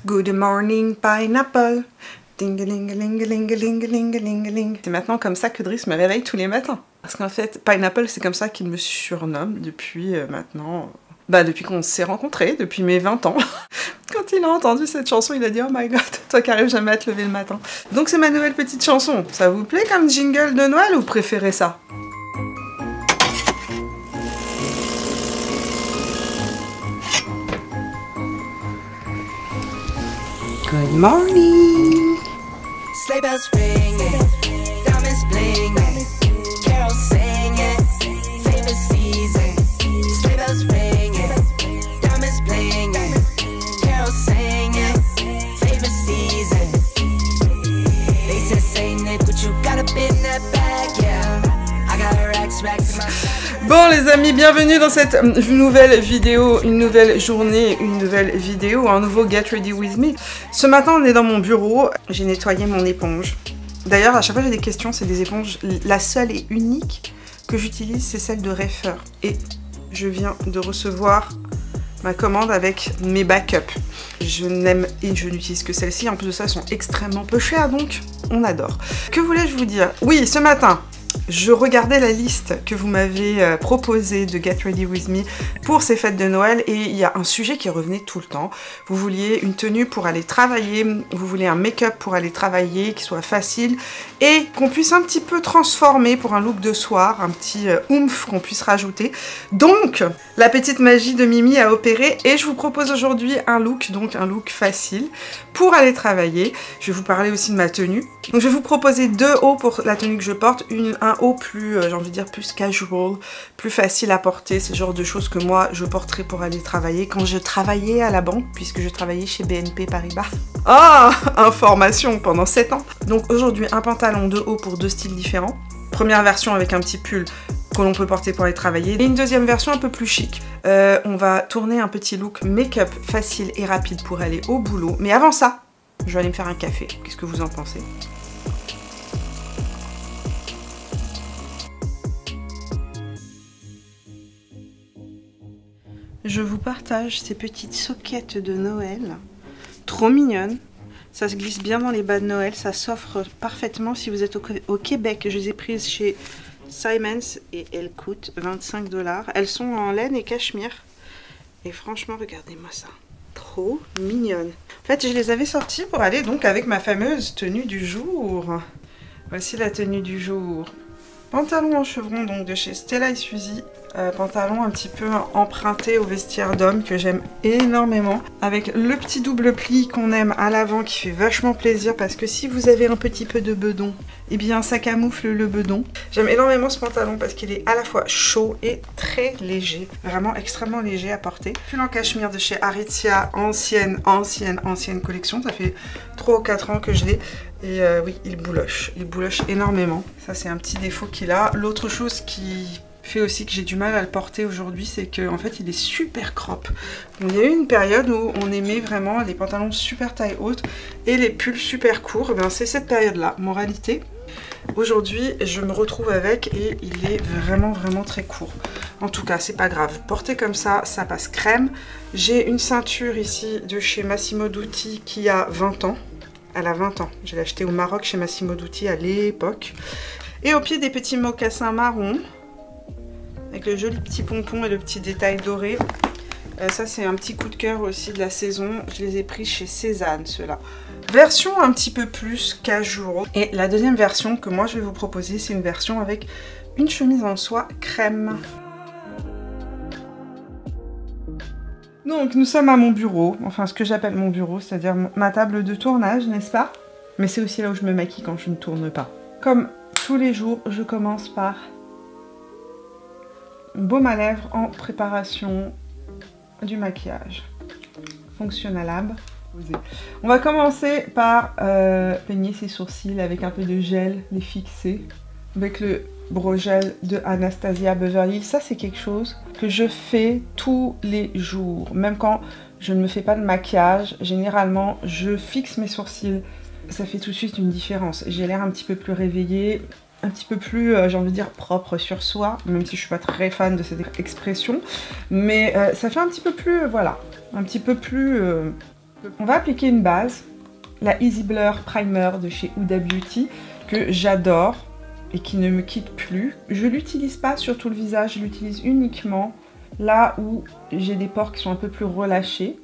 Good morning pineapple. Ding-a-ling-a-ling-a-ling-a-ling-a-ling-a-ling. C'est maintenant comme ça que Driss me réveille tous les matins. Parce qu'en fait, Pineapple, c'est comme ça qu'il me surnomme depuis maintenant... depuis qu'on s'est rencontrés, depuis mes 20 ans. Quand il a entendu cette chanson, il a dit « Oh my god, toi qui arrives jamais à te lever le matin ». Donc c'est ma nouvelle petite chanson. Ça vous plaît comme jingle de Noël ou vous préférez ça? Good morning. Sleigh bells ringing, diamonds blinging, carols singing, favorite season. Sleigh bells ringing, diamonds blinging, carols singing, favorite season. They said Saint Nick, but you got a bit in that bag, yeah. I got racks in my... Bon les amis, bienvenue dans cette nouvelle vidéo, une nouvelle journée, une nouvelle vidéo, un nouveau Get Ready With Me. Ce matin on est dans mon bureau, j'ai nettoyé mon éponge. D'ailleurs à chaque fois j'ai des questions, c'est des éponges, la seule et unique que j'utilise c'est celle de Refer. Et je viens de recevoir ma commande avec mes backups. Je n'aime et je n'utilise que celle-ci, en plus de ça elles sont extrêmement peu chères donc on adore. Que voulais-je vous dire? Oui, ce matin, je regardais la liste que vous m'avez proposée de Get Ready With Me pour ces fêtes de Noël et il y a un sujet qui revenait tout le temps. Vous vouliez une tenue pour aller travailler, vous voulez un make-up pour aller travailler, qui soit facile et qu'on puisse un petit peu transformer pour un look de soir, un petit oomph qu'on puisse rajouter. Donc, la petite magie de Mimi a opéré et je vous propose aujourd'hui un look, donc un look facile pour aller travailler. Je vais vous parler aussi de ma tenue. Donc je vais vous proposer deux hauts pour la tenue que je porte, un haut plus, j'ai envie de dire, plus casual, plus facile à porter, c'est le genre de choses que moi je porterais pour aller travailler quand je travaillais à la banque, puisque je travaillais chez BNP Paribas. Ah, information pendant 7 ans. Donc aujourd'hui un pantalon de haut pour deux styles différents. Première version avec un petit pull que l'on peut porter pour aller travailler. Et une deuxième version un peu plus chic. On va tourner un petit look make-up facile et rapide pour aller au boulot. Mais avant ça, je vais aller me faire un café. Qu'est-ce que vous en pensez ? Je vous partage ces petites soquettes de Noël. Trop mignonnes. Ça se glisse bien dans les bas de Noël. Ça s'offre parfaitement si vous êtes au Québec. Je les ai prises chez Simons et elles coûtent 25 $. Elles sont en laine et cachemire. Et franchement, regardez-moi ça. Trop mignonne. En fait, je les avais sorties pour aller donc avec ma fameuse tenue du jour. Voici la tenue du jour. Pantalon en chevron donc de chez Stella & Suzy. Pantalon un petit peu emprunté au vestiaire d'homme que j'aime énormément. Avec le petit double pli qu'on aime à l'avant qui fait vachement plaisir parce que si vous avez un petit peu de bedon, eh bien ça camoufle le bedon. J'aime énormément ce pantalon parce qu'il est à la fois chaud et très léger. Vraiment extrêmement léger à porter. Pull en cachemire de chez Aritzia, ancienne collection. Ça fait 3 ou 4 ans que je l'ai. Et oui, il bouloche énormément. Ça c'est un petit défaut qu'il a. L'autre chose qui fait aussi que j'ai du mal à le porter aujourd'hui, c'est qu'en fait il est super crop. Donc, il y a eu une période où on aimait vraiment les pantalons super taille haute et les pulls super courts. Ben, c'est cette période là, moralité. Aujourd'hui je me retrouve avec et il est vraiment très court. En tout cas c'est pas grave, porter comme ça, ça passe crème. J'ai une ceinture ici de chez Massimo Dutti qui a 20 ans. Elle a 20 ans, je l'ai achetée au Maroc chez Massimo Dutti à l'époque. Et au pied des petits mocassins marrons avec le joli petit pompon et le petit détail doré. Ça c'est un petit coup de cœur aussi de la saison. Je les ai pris chez Cézanne ceux-là. Version un petit peu plus casual. Et la deuxième version que moi je vais vous proposer, c'est une version avec une chemise en soie crème. Donc nous sommes à mon bureau, enfin ce que j'appelle mon bureau, c'est-à-dire ma table de tournage, n'est-ce pas? Mais c'est aussi là où je me maquille quand je ne tourne pas. Comme tous les jours, je commence par baume à lèvres en préparation du maquillage. Fonctionnal Lab. On va commencer par peigner ses sourcils avec un peu de gel, les fixer. Avec le Brow Gel de Anastasia Beverly Hills. Ça c'est quelque chose que je fais tous les jours. Même quand je ne me fais pas de maquillage, généralement je fixe mes sourcils. Ça fait tout de suite une différence. J'ai l'air un petit peu plus réveillée, un petit peu plus, j'ai envie de dire, propre sur soi, même si je suis pas très fan de cette expression. Mais ça fait un petit peu plus, voilà, un petit peu plus On va appliquer une base, la Easy Blur Primer de chez Huda Beauty, que j'adore et qui ne me quitte plus. Je l'utilise pas sur tout le visage, je l'utilise uniquement là où j'ai des pores qui sont un peu plus relâchés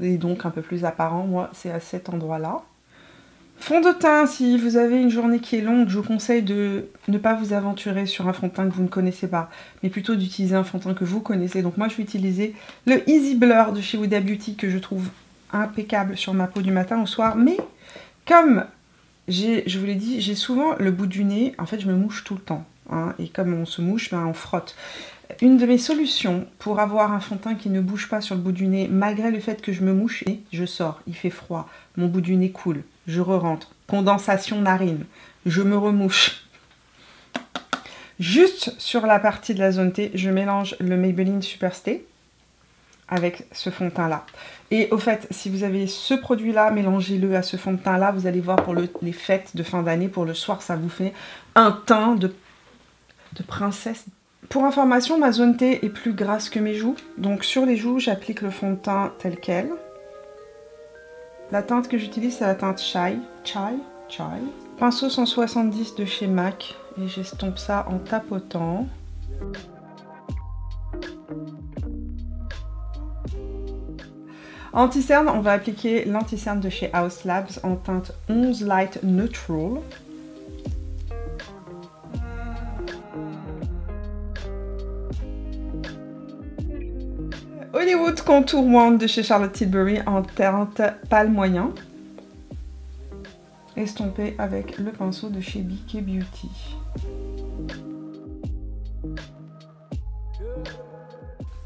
et donc un peu plus apparents. Moi, c'est à cet endroit-là. Fond de teint, si vous avez une journée qui est longue, je vous conseille de ne pas vous aventurer sur un fond de teint que vous ne connaissez pas, mais plutôt d'utiliser un fond de teint que vous connaissez. Donc moi, je vais utiliser le Easy Blur de chez Huda Beauty que je trouve impeccable sur ma peau du matin au soir. Mais comme je vous l'ai dit, j'ai souvent le bout du nez, en fait, je me mouche tout le temps. Hein, et comme on se mouche, ben, on frotte. Une de mes solutions pour avoir un fond de teint qui ne bouge pas sur le bout du nez, malgré le fait que je me mouche, et je sors, il fait froid, mon bout du nez coule, je re-rentre, condensation narine, je me remouche. Juste sur la partie de la zone T, je mélange le Maybelline Superstay avec ce fond de teint là. Et au fait, si vous avez ce produit là, mélangez-le à ce fond de teint là, vous allez voir pour les fêtes de fin d'année, pour le soir, ça vous fait un teint de princesse. Pour information, ma zone T est plus grasse que mes joues. Donc sur les joues, j'applique le fond de teint tel quel. La teinte que j'utilise, c'est la teinte Chai. Pinceau 170 de chez MAC. Et j'estompe ça en tapotant. Anti-cerne, on va appliquer l'anti-cerne de chez Haus Labs en teinte 11 Light Neutral. Hollywood Contour Wand de chez Charlotte Tilbury en teinte pâle moyen. Estompé avec le pinceau de chez BK Beauty.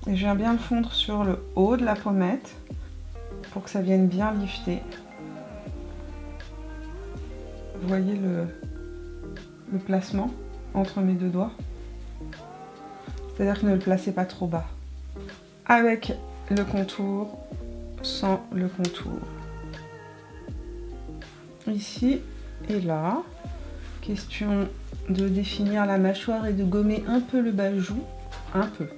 Et je viens bien le fondre sur le haut de la pommette pour que ça vienne bien lifter. Vous voyez le placement entre mes deux doigts? C'est-à-dire que ne le placez pas trop bas. Avec le contour, sans le contour. Ici et là. Question de définir la mâchoire et de gommer un peu le bas-joue. Un peu.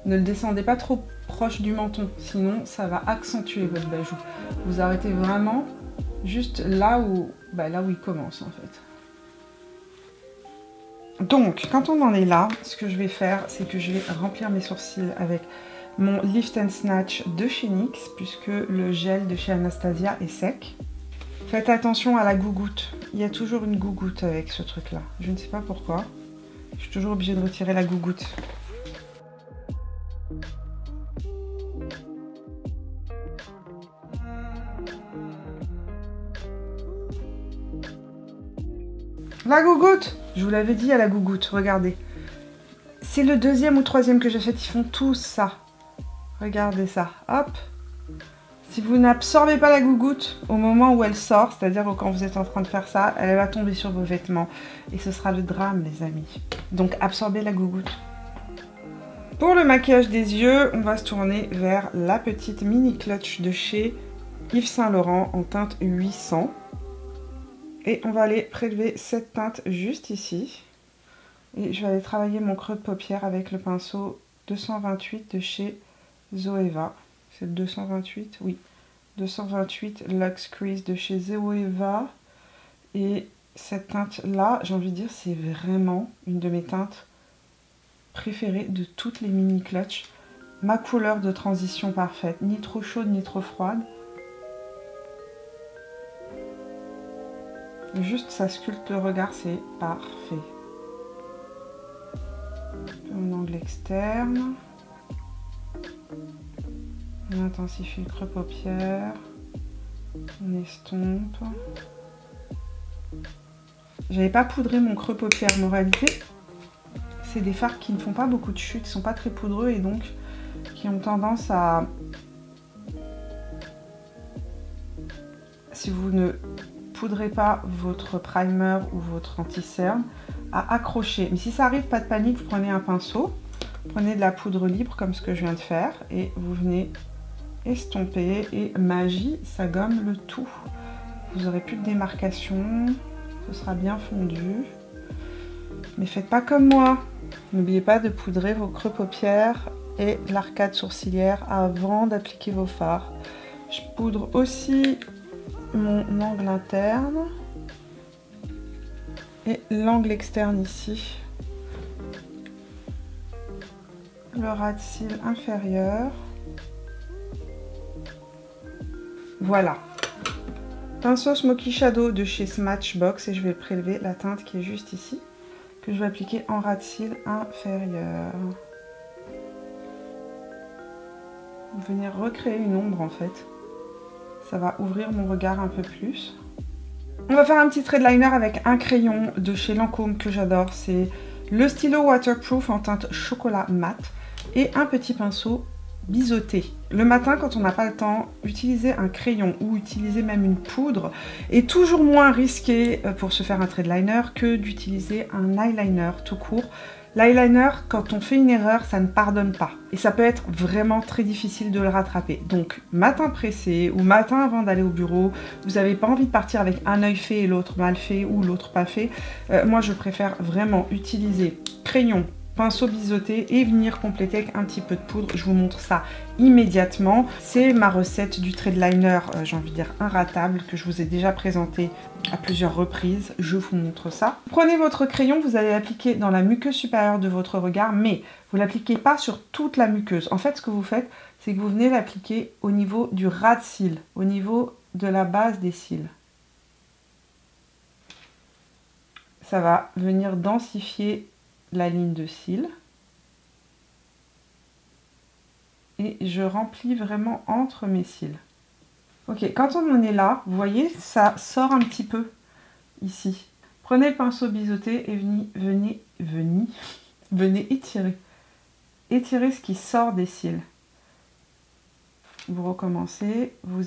Ne le descendez pas trop proche du menton, sinon ça va accentuer votre bas-joue. Vous arrêtez vraiment juste là où il commence en fait. Donc, quand on en est là, ce que je vais faire, c'est que je vais remplir mes sourcils avec mon Lift and Snatch de chez NYX, puisque le gel de chez Anastasia est sec. Faites attention à la gougoute. Il y a toujours une gougoute avec ce truc-là. Je ne sais pas pourquoi. Je suis toujours obligée de retirer la gougoute. La gougoute! Je vous l'avais dit à la gougoute, regardez. C'est le deuxième ou troisième que j'achète, ils font tous ça. Regardez ça, hop. Si vous n'absorbez pas la gougoute au moment où elle sort, c'est-à-dire quand vous êtes en train de faire ça, elle va tomber sur vos vêtements. Et ce sera le drame, les amis. Donc absorbez la gougoute. Pour le maquillage des yeux, on va se tourner vers la petite mini clutch de chez Yves Saint Laurent en teinte 800. Et on va aller prélever cette teinte juste ici. Et je vais aller travailler mon creux de paupière avec le pinceau 228 de chez Zoeva. C'est le 228? Oui. 228 Luxe Crease de chez Zoeva. Et cette teinte-là, j'ai envie de dire, c'est vraiment une de mes teintes préférées de toutes les mini clutch. Ma couleur de transition parfaite. Ni trop chaude, ni trop froide. Juste, ça sculpte le regard, c'est parfait. Un angle externe. On intensifie le creux paupière. On estompe. J'avais pas poudré mon creux paupière, mais en réalité, c'est des fards qui ne font pas beaucoup de chute, qui sont pas très poudreux et donc qui ont tendance à... Si vous ne poudrez pas votre primer ou votre anti-cerne, à accrocher. Mais si ça arrive, pas de panique, vous prenez un pinceau, prenez de la poudre libre comme ce que je viens de faire et vous venez estomper et magie, ça gomme le tout. Vous n'aurez plus de démarcation, ce sera bien fondu. Mais faites pas comme moi. N'oubliez pas de poudrer vos creux paupières et l'arcade sourcilière avant d'appliquer vos fards. Je poudre aussi mon angle interne et l'angle externe ici. Le ras de cils inférieur. Voilà. Pinceau Smoky Shadow de chez Smashbox et je vais prélever la teinte qui est juste ici, que je vais appliquer en ras de cils inférieur. Venir recréer une ombre en fait. Ça va ouvrir mon regard un peu plus. On va faire un petit trait de liner avec un crayon de chez Lancôme que j'adore. C'est le stylo waterproof en teinte chocolat mat et un petit pinceau biseauté. Le matin, quand on n'a pas le temps, utiliser un crayon ou utiliser même une poudre est toujours moins risqué pour se faire un trait de liner que d'utiliser un eyeliner tout court. L'eyeliner, quand on fait une erreur, ça ne pardonne pas. Et ça peut être vraiment très difficile de le rattraper. Donc, matin pressé ou matin avant d'aller au bureau, vous n'avez pas envie de partir avec un œil fait et l'autre mal fait ou l'autre pas fait. Moi, je préfère vraiment utiliser crayon, pinceau biseauté et venir compléter avec un petit peu de poudre. Je vous montre ça immédiatement. C'est ma recette du trait de liner, j'ai envie de dire inratable, que je vous ai déjà présenté à plusieurs reprises. Je vous montre ça. Prenez votre crayon, vous allez l'appliquer dans la muqueuse supérieure de votre regard, mais vous ne l'appliquez pas sur toute la muqueuse. En fait, ce que vous faites, c'est que vous venez l'appliquer au niveau du ras de cils, au niveau de la base des cils. Ça va venir densifier la ligne de cils. Et je remplis vraiment entre mes cils. Ok, quand on en est là, vous voyez, ça sort un petit peu ici. Prenez le pinceau biseauté et venez étirer. Étirez ce qui sort des cils. Vous recommencez, vous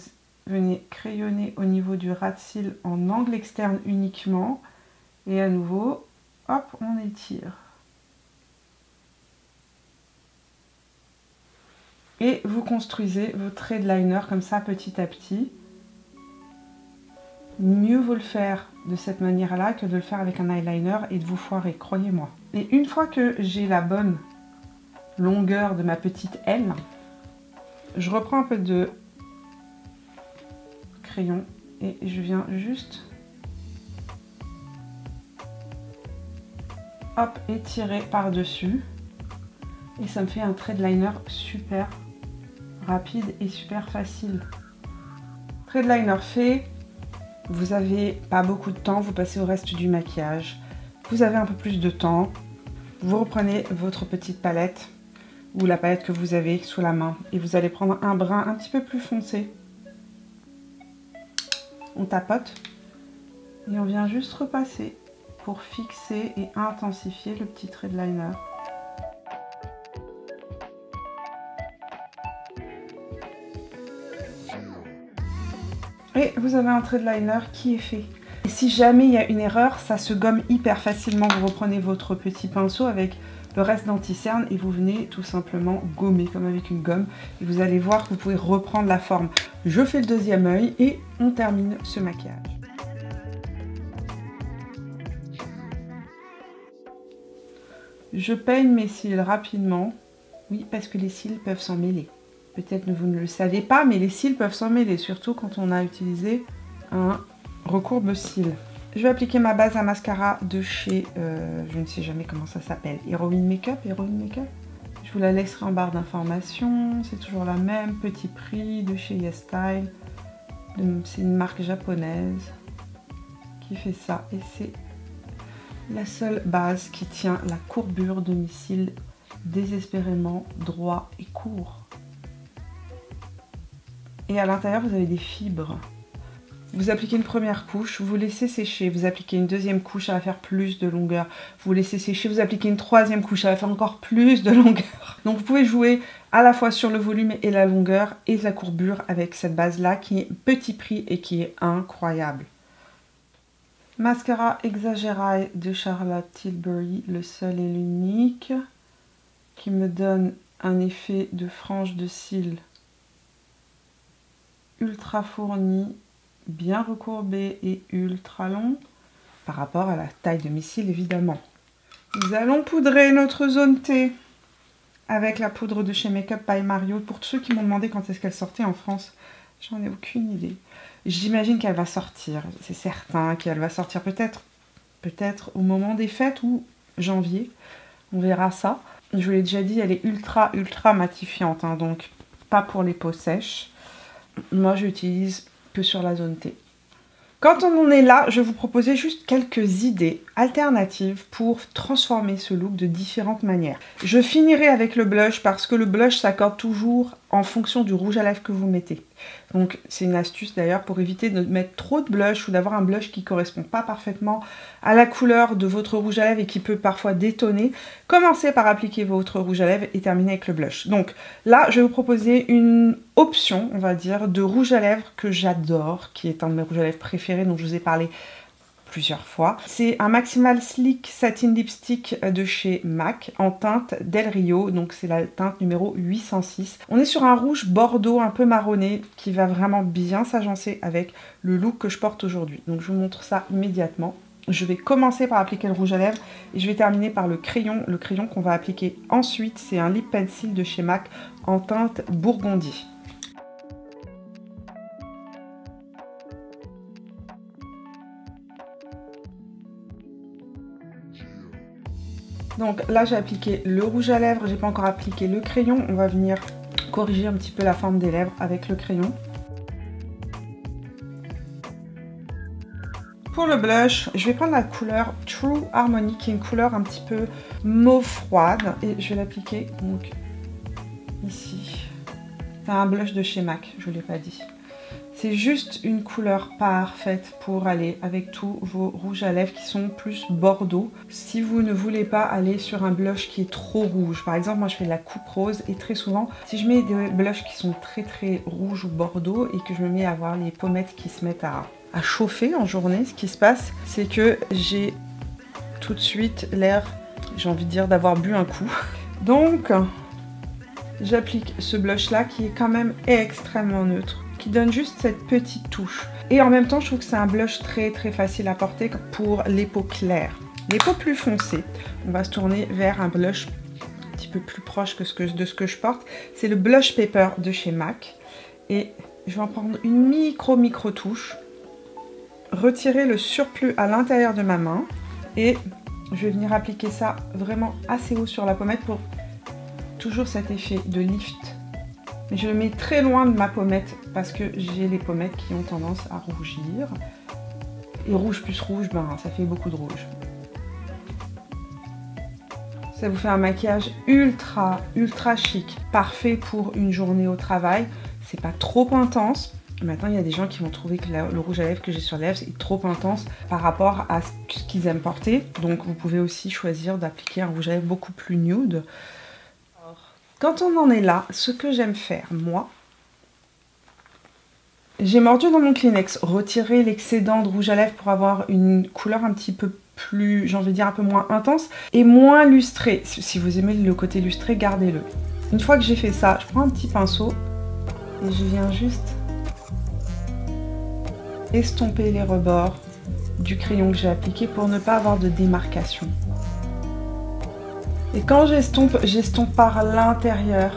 venez crayonner au niveau du ras de cils en angle externe uniquement. Et à nouveau, hop, on étire. Et vous construisez vos traits de liner comme ça petit à petit. Mieux vaut le faire de cette manière-là que de le faire avec un eyeliner et de vous foirer, croyez-moi. Et une fois que j'ai la bonne longueur de ma petite aile, je reprends un peu de crayon et je viens juste hop, étirer par-dessus. Et ça me fait un trait de liner super rapide et super facile. Trait de liner fait, vous n'avez pas beaucoup de temps, vous passez au reste du maquillage. Vous avez un peu plus de temps, vous reprenez votre petite palette ou la palette que vous avez sous la main et vous allez prendre un brin un petit peu plus foncé. On tapote et on vient juste repasser pour fixer et intensifier le petit trait de liner. Et vous avez un trait de liner qui est fait. Et si jamais il y a une erreur, ça se gomme hyper facilement. Vous reprenez votre petit pinceau avec le reste d'anti-cerne et vous venez tout simplement gommer comme avec une gomme. Et vous allez voir que vous pouvez reprendre la forme. Je fais le deuxième œil et on termine ce maquillage. Je peigne mes cils rapidement. Oui, parce que les cils peuvent s'en mêler. Peut-être que vous ne le savez pas, mais les cils peuvent s'en mêler, surtout quand on a utilisé un recourbe-cils. Je vais appliquer ma base à mascara de chez, je ne sais jamais comment ça s'appelle, Heroine Makeup. Je vous la laisserai en barre d'informations. C'est toujours la même, petit prix de chez YesStyle. C'est une marque japonaise qui fait ça. Et c'est la seule base qui tient la courbure de mes cils désespérément droit et court. Et à l'intérieur, vous avez des fibres. Vous appliquez une première couche, vous laissez sécher, vous appliquez une deuxième couche, ça va faire plus de longueur. Vous laissez sécher, vous appliquez une troisième couche, ça va faire encore plus de longueur. Donc vous pouvez jouer à la fois sur le volume et la longueur et la courbure avec cette base-là qui est petit prix et qui est incroyable. Mascara Exaggerate de Charlotte Tilbury, le seul et l'unique, qui me donne un effet de frange de cils ultra fourni, bien recourbé et ultra long par rapport à la taille de mes cils évidemment. Nous allons poudrer notre zone T avec la poudre de chez Make Up by Mario. Pour tous ceux qui m'ont demandé quand est-ce qu'elle sortait en France, J'en ai aucune idée. J'imagine qu'elle va sortir, c'est certain qu'elle va sortir peut-être au moment des fêtes ou janvier. On verra ça. Je vous l'ai déjà dit, elle est ultra matifiante, hein, donc pas pour les peaux sèches. Moi, j'utilise que sur la zone T. Quand on en est là, je vais vous proposer juste quelques idées alternatives pour transformer ce look de différentes manières. Je finirai avec le blush parce que le blush s'accorde toujours en fonction du rouge à lèvres que vous mettez. Donc c'est une astuce d'ailleurs pour éviter de mettre trop de blush ou d'avoir un blush qui ne correspond pas parfaitement à la couleur de votre rouge à lèvres et qui peut parfois détonner. Commencez par appliquer votre rouge à lèvres et terminez avec le blush. Donc là, je vais vous proposer une option, on va dire, de rouge à lèvres que j'adore, qui est un de mes rouges à lèvres préférés dont je vous ai parlé plusieurs fois. C'est un Maximal Sleek Satin Lipstick de chez MAC en teinte Del Rio, donc c'est la teinte numéro 806. On est sur un rouge bordeaux un peu marronné qui va vraiment bien s'agencer avec le look que je porte aujourd'hui. Donc je vous montre ça immédiatement. Je vais commencer par appliquer le rouge à lèvres et je vais terminer par le crayon qu'on va appliquer ensuite. C'est un lip pencil de chez MAC en teinte Burgundy. Donc là j'ai appliqué le rouge à lèvres, j'ai pas encore appliqué le crayon. On va venir corriger un petit peu la forme des lèvres avec le crayon. Pour le blush, je vais prendre la couleur True Harmony, qui est une couleur un petit peu mauve froide. Et je vais l'appliquer donc ici. C'est un blush de chez MAC, je ne l'ai pas dit. C'est juste une couleur parfaite pour aller avec tous vos rouges à lèvres qui sont plus bordeaux. Si vous ne voulez pas aller sur un blush qui est trop rouge, par exemple moi je fais de la coupe rose et très souvent si je mets des blushs qui sont très rouges ou bordeaux et que je me mets à avoir les pommettes qui se mettent à chauffer en journée, ce qui se passe c'est que j'ai tout de suite l'air, j'ai envie de dire, d'avoir bu un coup. Donc j'applique ce blush là qui est quand même extrêmement neutre, qui donne juste cette petite touche. Et en même temps, je trouve que c'est un blush très facile à porter pour les peaux claires. Les peaux plus foncées, on va se tourner vers un blush un petit peu plus proche que de ce que je porte. C'est le Blush Paper de chez MAC. Et je vais en prendre une micro touche. Retirer le surplus à l'intérieur de ma main. Et je vais venir appliquer ça vraiment assez haut sur la pommette pour toujours cet effet de lift. Mais je le mets très loin de ma pommette parce que j'ai les pommettes qui ont tendance à rougir. Et rouge plus rouge, ben ça fait beaucoup de rouge. Ça vous fait un maquillage ultra chic, parfait pour une journée au travail. C'est pas trop intense. Maintenant, il y a des gens qui vont trouver que le rouge à lèvres que j'ai sur les lèvres est trop intense par rapport à ce qu'ils aiment porter. Donc vous pouvez aussi choisir d'appliquer un rouge à lèvres beaucoup plus nude. Quand on en est là, ce que j'aime faire, moi, j'ai mordu dans mon Kleenex, retirer l'excédent de rouge à lèvres pour avoir une couleur un petit peu plus, j'ai envie de dire un peu moins intense et moins lustrée. Si vous aimez le côté lustré, gardez-le. Une fois que j'ai fait ça, je prends un petit pinceau et je viens juste estomper les rebords du crayon que j'ai appliqué pour ne pas avoir de démarcation. Et quand j'estompe par l'intérieur,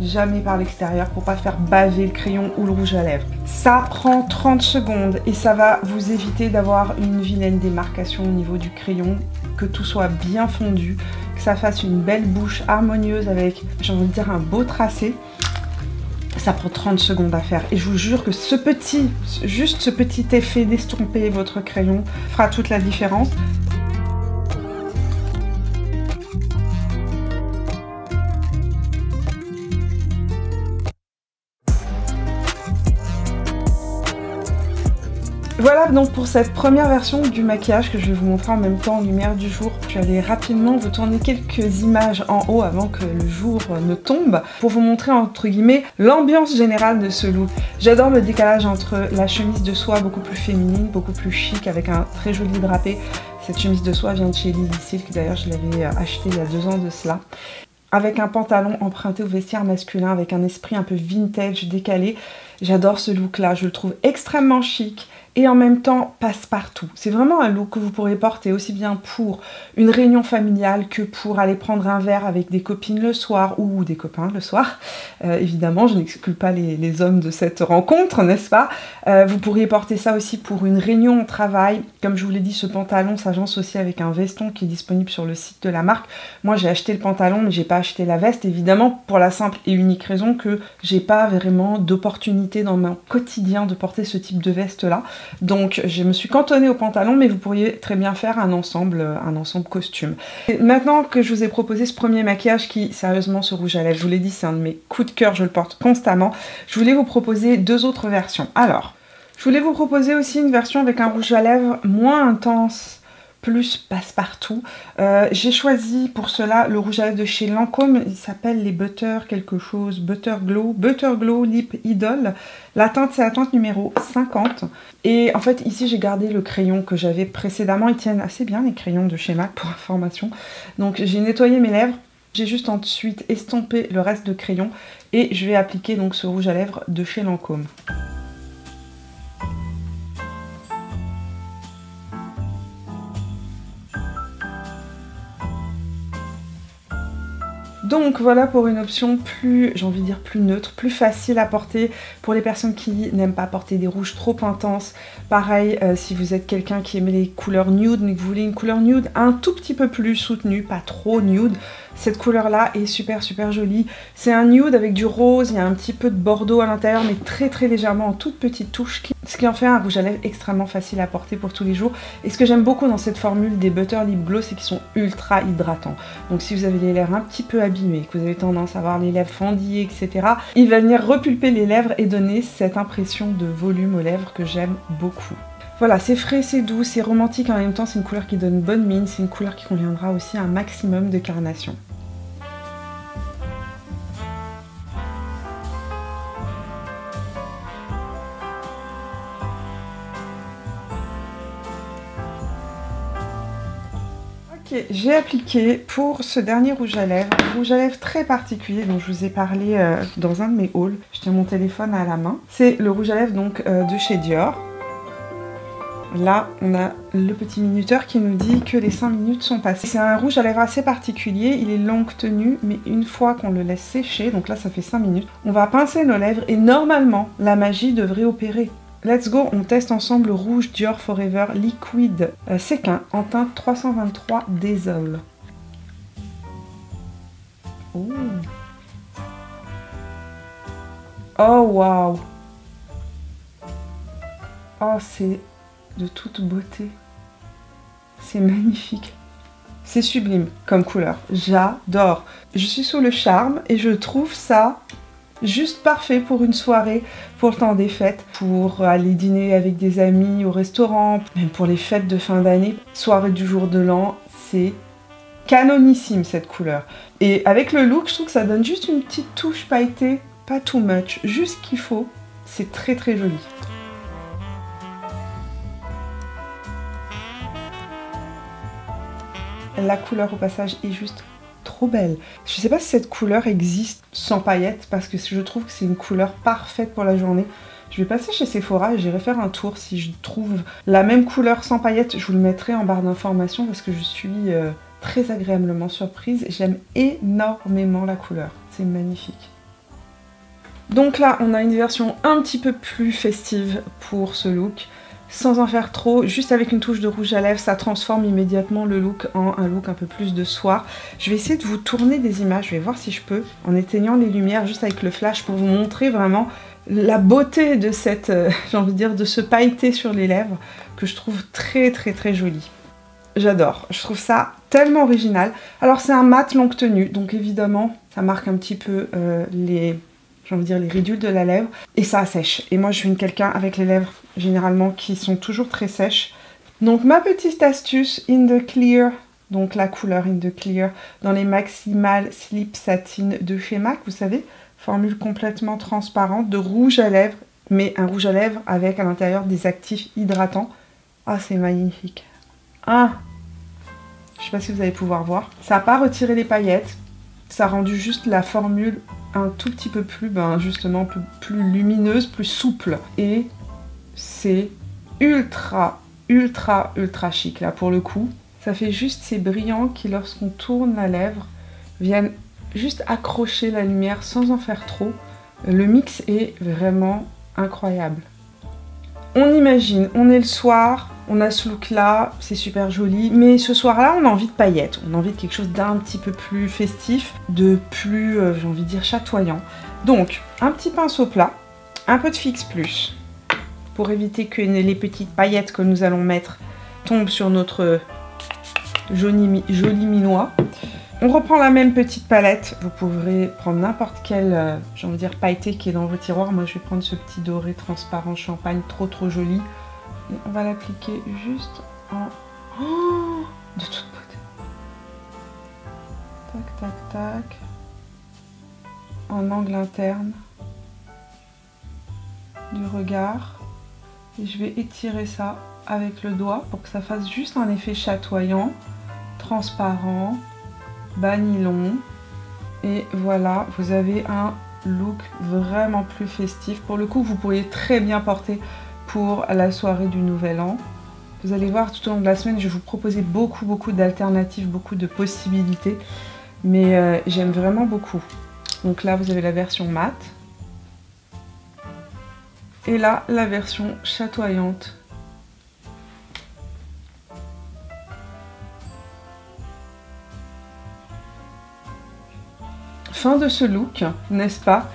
jamais par l'extérieur, pour pas faire baver le crayon ou le rouge à lèvres. Ça prend 30 secondes et ça va vous éviter d'avoir une vilaine démarcation au niveau du crayon, que tout soit bien fondu, que ça fasse une belle bouche harmonieuse avec, j'ai envie de dire, un beau tracé. Ça prend 30 secondes à faire et je vous jure que juste ce petit effet d'estomper votre crayon fera toute la différence. Voilà donc pour cette première version du maquillage que je vais vous montrer en même temps en lumière du jour. Je vais aller rapidement vous tourner quelques images en haut avant que le jour ne tombe pour vous montrer entre guillemets l'ambiance générale de ce look. J'adore le décalage entre la chemise de soie beaucoup plus féminine, beaucoup plus chic avec un très joli drapé. Cette chemise de soie vient de chez Lily Silk, d'ailleurs je l'avais achetée il y a 2 ans de cela. Avec un pantalon emprunté au vestiaire masculin avec un esprit un peu vintage décalé. J'adore ce look là, je le trouve extrêmement chic, et en même temps passe-partout. C'est vraiment un look que vous pourrez porter aussi bien pour une réunion familiale que pour aller prendre un verre avec des copines le soir ou des copains le soir. Évidemment, je n'exclus pas les hommes de cette rencontre, n'est-ce pas? Vous pourriez porter ça aussi pour une réunion au travail. Comme je vous l'ai dit, ce pantalon s'agence aussi avec un veston qui est disponible sur le site de la marque. Moi, j'ai acheté le pantalon, mais j'ai pas acheté la veste, évidemment, pour la simple et unique raison que j'ai pas vraiment d'opportunité dans mon quotidien de porter ce type de veste-là. Donc, je me suis cantonnée au pantalon, mais vous pourriez très bien faire un ensemble costume. Et maintenant que je vous ai proposé ce premier maquillage qui, sérieusement, ce rouge à lèvres, je vous l'ai dit, c'est un de mes coups de cœur, je le porte constamment, je voulais vous proposer deux autres versions. Alors, je voulais vous proposer aussi une version avec un rouge à lèvres moins intense, plus passe-partout. J'ai choisi pour cela le rouge à lèvres de chez Lancôme, il s'appelle les Butter quelque chose, Butter Glow Lip Idol. La teinte c'est la teinte numéro 50. Et en fait ici j'ai gardé le crayon que j'avais précédemment, ils tiennent assez bien les crayons de chez MAC pour information. Donc j'ai nettoyé mes lèvres, j'ai juste ensuite estompé le reste de crayon et je vais appliquer donc ce rouge à lèvres de chez Lancôme. Donc voilà pour une option plus, j'ai envie de dire plus neutre, plus facile à porter pour les personnes qui n'aiment pas porter des rouges trop intenses. Pareil, si vous êtes quelqu'un qui aime les couleurs nude, mais que vous voulez une couleur nude un tout petit peu plus soutenue, pas trop nude, cette couleur là est super jolie. C'est un nude avec du rose, il y a un petit peu de bordeaux à l'intérieur, mais très légèrement en toute petite touche, ce qui en fait un rouge à lèvres extrêmement facile à porter pour tous les jours. Et ce que j'aime beaucoup dans cette formule des Butter Lip Glow, c'est qu'ils sont ultra hydratants. Donc si vous avez les lèvres un petit peu abîmées, que vous avez tendance à avoir les lèvres fendillées, etc., il va venir repulper les lèvres et donner cette impression de volume aux lèvres que j'aime beaucoup. Voilà, c'est frais, c'est doux, c'est romantique, en même temps c'est une couleur qui donne bonne mine, c'est une couleur qui conviendra aussi à un maximum de carnations. Ok, j'ai appliqué pour ce dernier rouge à lèvres très particulier dont je vous ai parlé dans un de mes hauls. Je tiens mon téléphone à la main. C'est le rouge à lèvres donc de chez Dior. Là, on a le petit minuteur qui nous dit que les 5 minutes sont passées. C'est un rouge à lèvres assez particulier, il est longue tenue, mais une fois qu'on le laisse sécher, donc là ça fait 5 minutes, on va pincer nos lèvres et normalement, la magie devrait opérer. Let's go, on teste ensemble le rouge Dior Forever Liquid Séquin en teinte 323 Diesel. Oh, oh waouh. Oh, c'est de toute beauté. C'est magnifique. C'est sublime comme couleur. J'adore. Je suis sous le charme et je trouve ça juste parfait pour une soirée, pour le temps des fêtes, pour aller dîner avec des amis au restaurant, même pour les fêtes de fin d'année, soirée du jour de l'an. C'est canonissime cette couleur. Et avec le look, je trouve que ça donne juste une petite touche pailletée, pas too much, juste ce qu'il faut. C'est très joli. La couleur au passage est juste trop belle. Je sais pas si cette couleur existe sans paillettes parce que je trouve que c'est une couleur parfaite pour la journée. Je vais passer chez Sephora et j'irai faire un tour si je trouve la même couleur sans paillettes. Je vous le mettrai en barre d'informations parce que je suis très agréablement surprise. J'aime énormément la couleur. C'est magnifique. Donc là, on a une version un petit peu plus festive pour ce look. Sans en faire trop, juste avec une touche de rouge à lèvres, ça transforme immédiatement le look en un look un peu plus de soir. Je vais essayer de vous tourner des images, je vais voir si je peux, en éteignant les lumières, juste avec le flash, pour vous montrer vraiment la beauté de cette, j'ai envie de dire, de ce pailleté sur les lèvres, que je trouve très joli. J'adore, je trouve ça tellement original. Alors c'est un mat longue tenue, donc évidemment, ça marque un petit peu les ridules de la lèvre, et ça sèche. Et moi je suis quelqu'un avec les lèvres généralement qui sont toujours très sèches. Donc ma petite astuce in the clear, donc la couleur in the clear, dans les Maximal Slip Satin de chez MAC, vous savez, formule complètement transparente de rouge à lèvres, mais un rouge à lèvres avec à l'intérieur des actifs hydratants. Ah, c'est magnifique. Ah, je sais pas si vous allez pouvoir voir. Ça n'a pas retiré les paillettes, ça a rendu juste la formule un tout petit peu plus, justement, plus lumineuse, plus souple. Et c'est ultra chic là pour le coup. Ça fait juste ces brillants qui, lorsqu'on tourne la lèvre, viennent juste accrocher la lumière sans en faire trop. Le mix est vraiment incroyable. On imagine, on est le soir, on a ce look là, c'est super joli, mais ce soir là on a envie de paillettes, on a envie de quelque chose d'un petit peu plus festif, de plus, j'ai envie de dire, chatoyant. Donc un petit pinceau plat, un peu de Fix Plus, pour éviter que les petites paillettes que nous allons mettre tombent sur notre joli minois. On reprend la même petite palette, vous pourrez prendre n'importe quelle, j'ai envie de dire, pailleté qui est dans vos tiroirs. Moi je vais prendre ce petit doré transparent champagne, trop joli. Et on va l'appliquer juste en... Oh, de toute beauté. Tac. En angle interne du regard. Et je vais étirer ça avec le doigt pour que ça fasse juste un effet chatoyant, transparent, banilon. Et voilà, vous avez un look vraiment plus festif. Pour le coup, vous pourriez très bien porter pour la soirée du Nouvel An. Vous allez voir tout au long de la semaine, je vais vous proposer beaucoup d'alternatives, beaucoup de possibilités. Mais j'aime vraiment beaucoup. Donc là, vous avez la version mat. Et là, la version chatoyante. Fin de ce look, n'est-ce pas?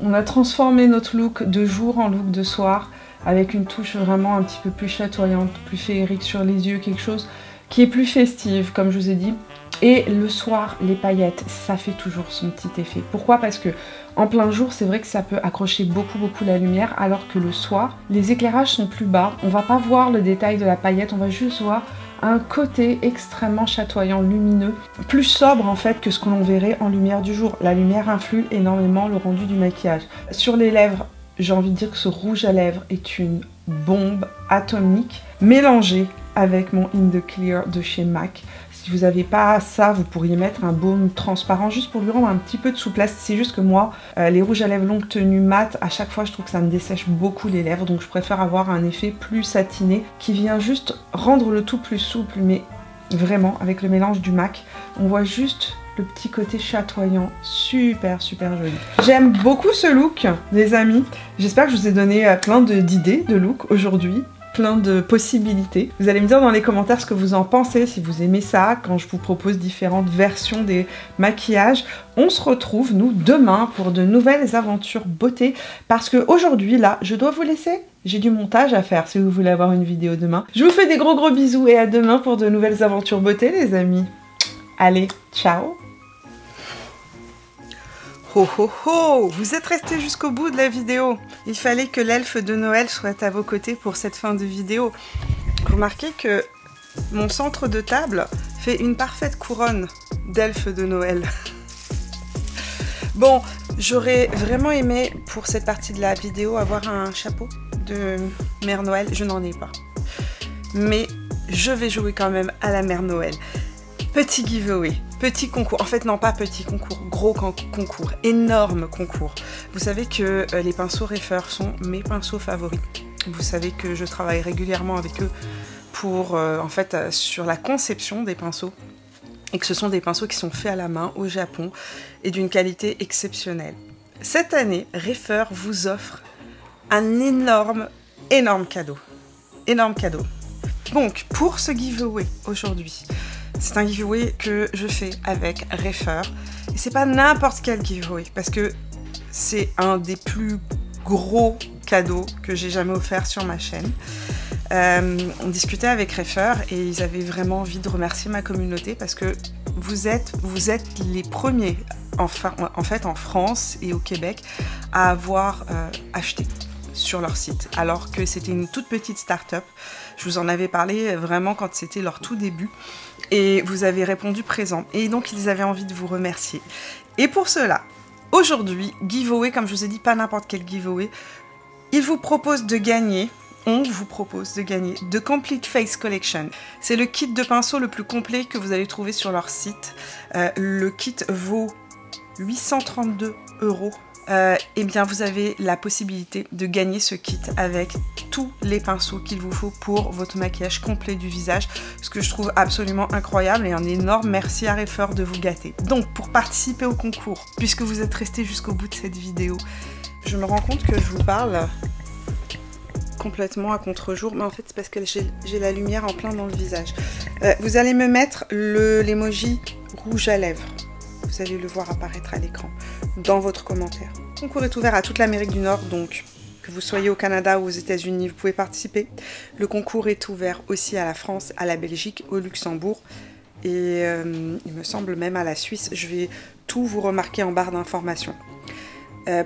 On a transformé notre look de jour en look de soir avec une touche vraiment un petit peu plus chatoyante, plus féerique sur les yeux, quelque chose qui est plus festive, comme je vous ai dit. Et le soir, les paillettes, ça fait toujours son petit effet. Pourquoi? Parce que en plein jour, c'est vrai que ça peut accrocher beaucoup la lumière, alors que le soir, les éclairages sont plus bas. On va pas voir le détail de la paillette, on va juste voir un côté extrêmement chatoyant, lumineux, plus sobre en fait que ce que l'on verrait en lumière du jour. La lumière influe énormément le rendu du maquillage. Sur les lèvres, j'ai envie de dire que ce rouge à lèvres est une bombe atomique, mélangée avec mon In The Clear de chez MAC. Si vous n'avez pas ça, vous pourriez mettre un baume transparent juste pour lui rendre un petit peu de souplesse. C'est juste que moi, les rouges à lèvres longue tenue mat, à chaque fois je trouve que ça me dessèche beaucoup les lèvres. Donc je préfère avoir un effet plus satiné qui vient juste rendre le tout plus souple. Mais vraiment, avec le mélange du MAC, on voit juste le petit côté chatoyant, super joli. J'aime beaucoup ce look, les amis. J'espère que je vous ai donné plein d'idées de look aujourd'hui. Plein de possibilités. Vous allez me dire dans les commentaires ce que vous en pensez, si vous aimez ça, quand je vous propose différentes versions des maquillages. On se retrouve, nous, demain pour de nouvelles aventures beauté, parce que aujourd'hui, là, je dois vous laisser. J'ai du montage à faire si vous voulez avoir une vidéo demain. Je vous fais des gros bisous et à demain pour de nouvelles aventures beauté, les amis. Allez, ciao! Oh oh oh! Vous êtes restés jusqu'au bout de la vidéo. Il fallait que l'elfe de Noël soit à vos côtés pour cette fin de vidéo. Remarquez que mon centre de table fait une parfaite couronne d'elfe de Noël. Bon, j'aurais vraiment aimé pour cette partie de la vidéo avoir un chapeau de Mère Noël. Je n'en ai pas. Mais je vais jouer quand même à la Mère Noël. Petit giveaway, petit concours, en fait non pas petit concours, gros concours, énorme concours. Vous savez que les pinceaux Reifer sont mes pinceaux favoris. Vous savez que je travaille régulièrement avec eux pour, en fait, sur la conception des pinceaux. Et que ce sont des pinceaux qui sont faits à la main au Japon et d'une qualité exceptionnelle. Cette année, Reifer vous offre un énorme cadeau. Énorme cadeau. Donc, pour ce giveaway aujourd'hui, c'est un giveaway que je fais avec Reifer. Et c'est pas n'importe quel giveaway, parce que c'est un des plus gros cadeaux que j'ai jamais offert sur ma chaîne. On discutait avec Reifer et ils avaient vraiment envie de remercier ma communauté parce que vous êtes les premiers, en fait en France et au Québec, à avoir acheté sur leur site, alors que c'était une toute petite start-up. Je vous en avais parlé vraiment quand c'était leur tout début et vous avez répondu présent et donc ils avaient envie de vous remercier. Et pour cela, aujourd'hui, giveaway, comme je vous ai dit, pas n'importe quel giveaway, on vous propose de gagner The Complete Face Collection. C'est le kit de pinceau le plus complet que vous allez trouver sur leur site. Le kit vaut 832 € eh bien vous avez la possibilité de gagner ce kit avec tous les pinceaux qu'il vous faut pour votre maquillage complet du visage, ce que je trouve absolument incroyable, et un énorme merci à Refer de vous gâter. Donc pour participer au concours, puisque vous êtes resté jusqu'au bout de cette vidéo, je me rends compte que je vous parle complètement à contre-jour, mais en fait c'est parce que j'ai la lumière en plein dans le visage. Vous allez me mettre l'emoji rouge à lèvres. Vous allez le voir apparaître à l'écran dans votre commentaire. Le concours est ouvert à toute l'Amérique du Nord, donc que vous soyez au Canada ou aux États-Unis, vous pouvez participer. Le concours est ouvert aussi à la France, à la Belgique, au Luxembourg et il me semble même à la Suisse. Je vais tout vous remarquer en barre d'informations.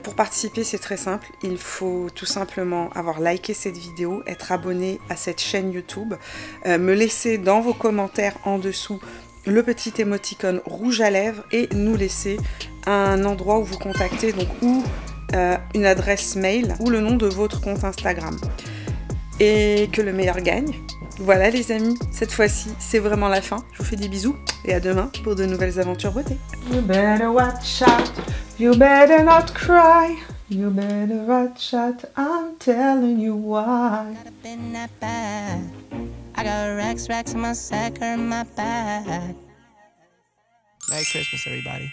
Pour participer, c'est très simple. Il faut tout simplement avoir liké cette vidéo, être abonné à cette chaîne YouTube, me laisser dans vos commentaires en dessous le petit émoticône rouge à lèvres et nous laisser un endroit où vous contactez, donc ou une adresse mail ou le nom de votre compte Instagram. Et que le meilleur gagne. Voilà les amis, cette fois-ci c'est vraiment la fin. Je vous fais des bisous et à demain pour de nouvelles aventures beauté. You better watch out, you better not cry, you better watch out, I'm telling you why. I got racks on my sack or my back. Merry Christmas, everybody.